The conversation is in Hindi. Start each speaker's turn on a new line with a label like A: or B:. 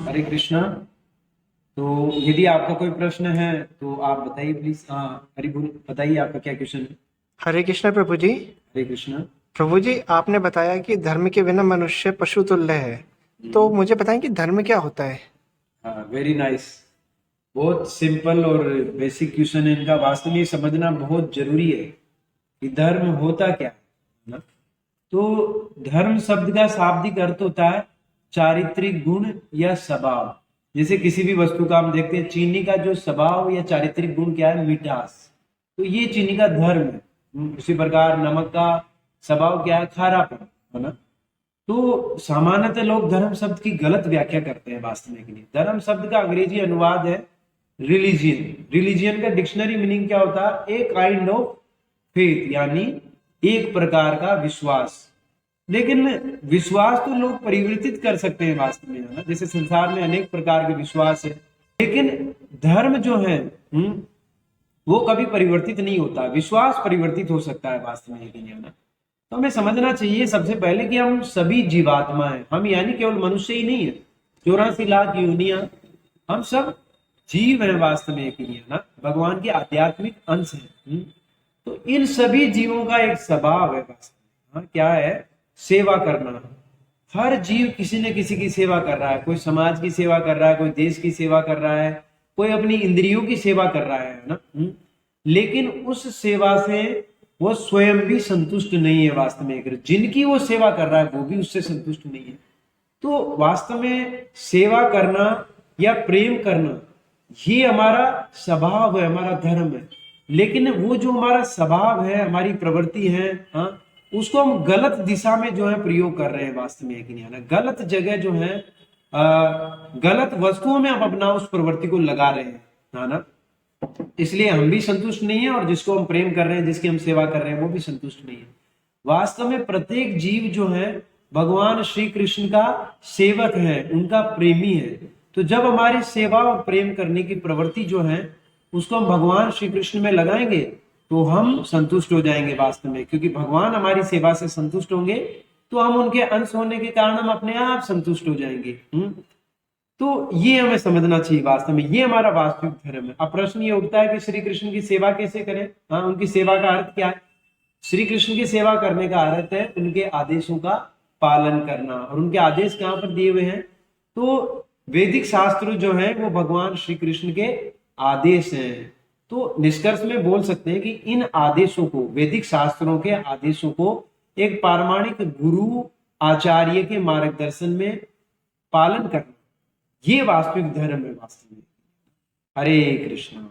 A: हरे कृष्णा। तो यदि आपका कोई प्रश्न है तो आप बताइए प्लीज। हाँ, हरि बोल, बताइए आपका क्या क्वेश्चन है।
B: हरे कृष्ण प्रभु जी।
A: हरे कृष्णा।
B: प्रभु जी, आपने बताया कि धर्म के बिना मनुष्य पशु तुल्य है। तो मुझे बताएं कि धर्म क्या होता है?
A: हाँ, वेरी नाइस। बहुत सिंपल और बेसिक क्वेश्चन है इनका। वास्तव में ये समझना बहुत जरूरी है कि धर्म होता क्या है ना। तो धर्म शब्द का शाब्दिक अर्थ होता है चारित्रिक गुण या स्वभाव। जैसे किसी भी वस्तु का हम देखते हैं, चीनी का जो स्वभाव या चारित्रिक गुण क्या है, मिठास। तो ये चीनी का धर्म है। उसी प्रकार नमक का स्वभाव क्या है, खारापन, है ना। तो सामान्यतः लोग धर्म शब्द की गलत व्याख्या करते हैं। वास्तव में के लिए धर्म शब्द का अंग्रेजी अनुवाद है रिलीजियन। रिलीजियन का डिक्शनरी मीनिंग क्या होता है, ए काइंड ऑफ फेथ, यानी एक प्रकार का विश्वास। लेकिन विश्वास तो लोग परिवर्तित कर सकते हैं वास्तव में, है ना। जैसे संसार में अनेक प्रकार के विश्वास है, लेकिन धर्म जो है वो कभी परिवर्तित नहीं होता। विश्वास परिवर्तित हो सकता है वास्तव में, लेकिन, है ना। तो हमें समझना चाहिए सबसे पहले कि हम सभी जीवात्मा हैं। हम यानी केवल मनुष्य ही नहीं है, 84 लाख योनियां, हम सब जीव हैं वास्तव में, है ना। भगवान के आध्यात्मिक अंश हैं। तो इन सभी जीवों का एक स्वभाव है वास्तव में, हाँ, क्या है, सेवा करना। हर जीव किसी न किसी की सेवा कर रहा है। कोई समाज की सेवा कर रहा है, कोई देश की सेवा कर रहा है, कोई अपनी इंद्रियों की सेवा कर रहा है ना। लेकिन उस सेवा से वो स्वयं भी संतुष्ट नहीं है वास्तव में। जिनकी वो सेवा कर रहा है वो भी उससे संतुष्ट नहीं है। तो वास्तव में सेवा करना या प्रेम करना ये हमारा स्वभाव है, हमारा धर्म है। लेकिन वो जो हमारा स्वभाव है, हमारी प्रवृत्ति है, हाँ, उसको हम गलत दिशा में जो है प्रयोग कर रहे हैं वास्तव में, कि नहीं, है ना। गलत जगह जो है, गलत वस्तुओं में हम अपना उस प्रवृत्ति को लगा रहे हैं, है ना। इसलिए हम भी संतुष्ट नहीं है, और जिसको हम प्रेम कर रहे हैं, जिसकी हम सेवा कर रहे हैं, वो भी संतुष्ट नहीं है। वास्तव में प्रत्येक जीव जो है भगवान श्री कृष्ण का सेवक है, उनका प्रेमी है। तो जब हमारी सेवा और प्रेम करने की प्रवृत्ति जो है उसको हम भगवान श्री कृष्ण में लगाएंगे तो हम संतुष्ट हो जाएंगे वास्तव में। क्योंकि भगवान हमारी सेवा से संतुष्ट होंगे तो हम उनके अंश होने के कारण हम अपने आप संतुष्ट हो जाएंगे। तो ये हमें समझना चाहिए वास्तव में, ये हमारा वास्तविक धर्म है। अब प्रश्न ये उठता है कि श्री कृष्ण की सेवा कैसे करें। हाँ, उनकी सेवा का अर्थ क्या है। श्री कृष्ण की सेवा करने का अर्थ है उनके आदेशों का पालन करना। और उनके आदेश कहाँ पर दिए हुए हैं, तो वैदिक शास्त्र जो है वो भगवान श्री कृष्ण के आदेश हैं। तो निष्कर्ष में बोल सकते हैं कि इन आदेशों को, वैदिक शास्त्रों के आदेशों को एक पारमाणिक गुरु आचार्य के मार्गदर्शन में पालन करना, ये वास्तविक धर्म है वास्तव में। हरे कृष्ण।